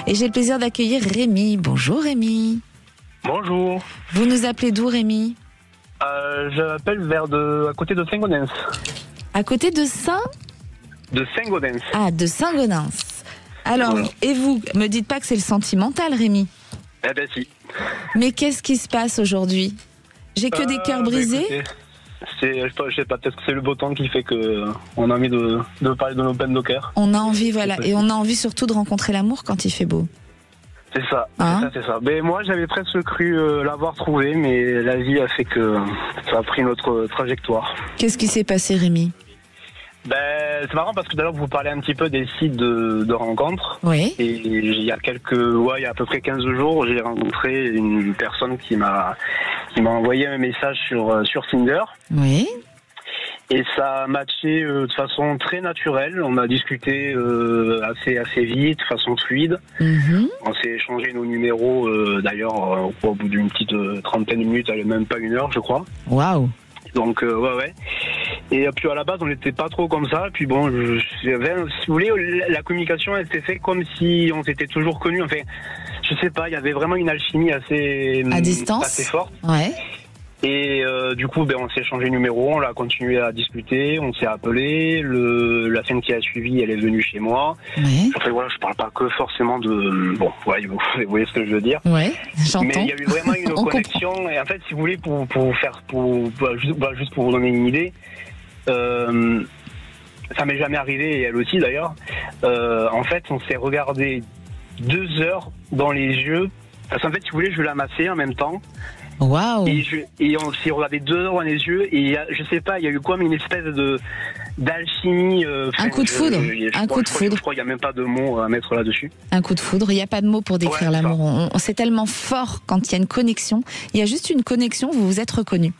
Et j'ai le plaisir d'accueillir Rémi. Bonjour Rémi. Bonjour. Vous nous appelez d'où Rémi? Je m'appelle à côté de Saint-Gaudens. À côté de Saint? De Saint-Gaudens. Ah, de Saint-Gaudens. Alors, Voilà. et vous, me dites pas que c'est le sentimental Rémi. Eh ben si. Mais qu'est-ce qui se passe aujourd'hui? J'ai que des cœurs brisés. Écoutez, je sais pas, peut-être que c'est le beau temps qui fait que on a envie de parler de nos peines de cœur. On a envie, voilà, et on a envie surtout de rencontrer l'amour quand il fait beau. C'est ça, Hein? c'est ça. Mais moi, j'avais presque cru l'avoir trouvé, mais la vie a fait que ça a pris notre trajectoire. Qu'est-ce qui s'est passé Rémi? Ben, c'est marrant parce que d'ailleurs, vous parlez un petit peu des sites de rencontres. Oui. Et il y a il y a à peu près 15 jours, j'ai rencontré une personne qui m'a envoyé un message sur Tinder. Oui. Et ça a matché de façon très naturelle. On a discuté assez vite, de façon fluide. Mhm. On s'est échangé nos numéros, d'ailleurs, au bout d'une petite trentaine de minutes, même pas une heure, je crois. Waouh. Donc, ouais. Et puis à la base, on n'était pas trop comme ça. Puis bon, si vous voulez, la communication, elle s'est faite comme si on s'était toujours connus. Enfin, je sais pas, il y avait vraiment une alchimie assez À distance. assez forte. Ouais. Et du coup, on s'est échangé de numéro, on a continué à discuter, on s'est appelé. La semaine qui a suivi, elle est venue chez moi. Ouais. Enfin voilà, je parle pas que forcément de. Bon, ouais, vous voyez ce que je veux dire. Ouais. Mais J'entends. il y a eu vraiment une On connexion. Et en fait, si vous voulez, juste pour vous donner une idée, ça m'est jamais arrivé, et elle aussi d'ailleurs. En fait, on s'est regardé 2 heures dans les yeux. Parce qu'en fait, si vous voulez, je la massais en même temps. Waouh. Et on s'est regardé 2 heures dans les yeux. Et je sais pas, il y a eu quoi, mais une espèce d'alchimie. Un coup de foudre. Un coup de foudre. Je crois qu'il n'y a même pas de mots à mettre là-dessus. Un coup de foudre. Il n'y a pas de mots pour décrire Ouais, c'est l'amour. C'est tellement fort quand il y a une connexion. Il y a juste une connexion, vous vous êtes reconnus.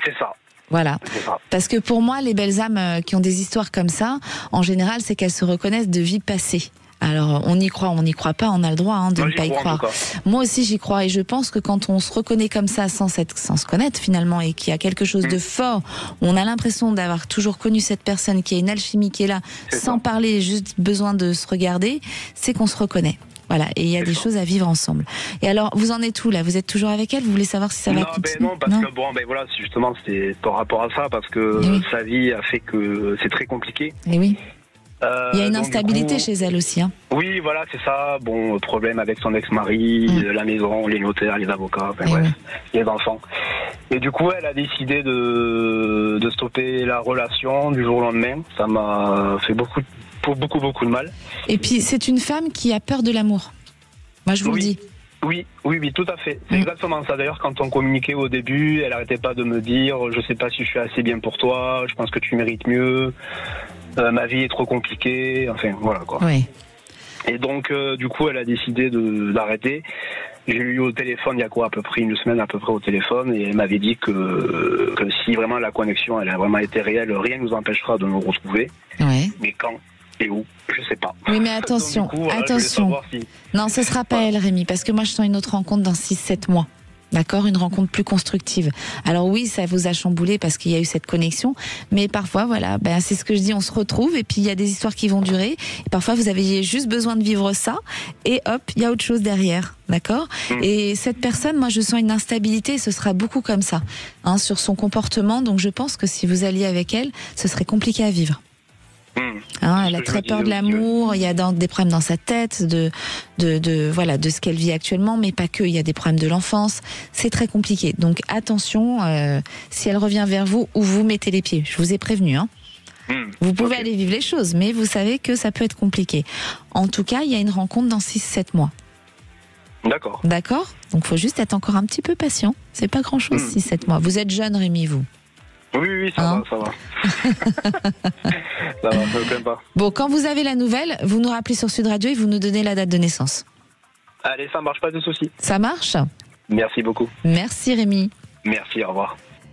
C'est ça. Voilà. C'est ça. Parce que pour moi, les belles âmes qui ont des histoires comme ça, en général, c'est qu'elles se reconnaissent de vie passée. Alors, on y croit, on n'y croit pas, on a le droit de Moi, ne j'y pas y crois, en croire. tout cas. Moi aussi, j'y crois et je pense que quand on se reconnaît comme ça sans se connaître finalement et qu'il y a quelque chose de fort, on a l'impression d'avoir toujours connu cette personne, qui a une alchimie qui est là, C'est sans ça. parler, juste besoin de se regarder, c'est qu'on se reconnaît. Voilà, et il y a C'est des ça. choses à vivre ensemble. Et alors, vous en êtes où là? Vous êtes toujours avec elle? Vous voulez savoir si ça va Non, continuer? non, parce que voilà, justement, c'était par rapport à ça, parce que Eh oui. sa vie a fait que c'est très compliqué. Et oui, il y a une Donc, du instabilité coup, chez elle aussi. Hein. Oui, voilà, c'est ça. Bon, problème avec son ex-mari, la maison, les notaires, les avocats, enfin, Eh bref, oui. les enfants. Et du coup, elle a décidé de stopper la relation du jour au lendemain. Ça m'a fait beaucoup de mal. Et puis, c'est une femme qui a peur de l'amour. Moi, je vous le dis. Oui, tout à fait. C'est exactement ça. D'ailleurs, quand on communiquait au début, elle arrêtait pas de me dire, je sais pas si je suis assez bien pour toi, je pense que tu mérites mieux, ma vie est trop compliquée, enfin, voilà, quoi. Oui. Et donc, du coup, elle a décidé d'arrêter. J'ai eu au téléphone, il y a quoi, à peu près une semaine à peu près au téléphone, et elle m'avait dit que si vraiment la connexion, elle a vraiment été réelle, rien ne nous empêchera de nous retrouver. Ouais. Mais quand et où, je sais pas. Oui, mais attention, Donc, du coup, voilà, je voulais attention. savoir si- Non, ce sera pas elle, Rémi, parce que moi, je sens une autre rencontre dans 6-7 mois. D'accord? Une rencontre plus constructive. Alors oui, ça vous a chamboulé parce qu'il y a eu cette connexion, mais parfois, voilà, c'est ce que je dis, on se retrouve et puis il y a des histoires qui vont durer. Et parfois, vous avez juste besoin de vivre ça et hop, il y a autre chose derrière. D'accord? Et cette personne, moi, je sens une instabilité et ce sera beaucoup comme ça, sur son comportement. Donc je pense que si vous alliez avec elle, ce serait compliqué à vivre. Elle a très peur de l'amour, il y a des problèmes dans sa tête, de ce qu'elle vit actuellement, mais pas que, il y a des problèmes de l'enfance, c'est très compliqué. Donc attention, si elle revient vers vous, où vous mettez les pieds, je vous ai prévenu. Vous pouvez aller vivre les choses, mais vous savez que ça peut être compliqué. En tout cas, il y a une rencontre dans 6-7 mois. D'accord. D'accord? Donc il faut juste être encore un petit peu patient, c'est pas grand-chose 6-7 mois. Vous êtes jeune, Rémi, vous? Oui, ça va. Ça va, je me plains pas. Bon, quand vous avez la nouvelle, vous nous rappelez sur Sud Radio et vous nous donnez la date de naissance. Allez, ça marche, pas de souci. Ça marche? Merci beaucoup. Merci Rémi. Merci, au revoir.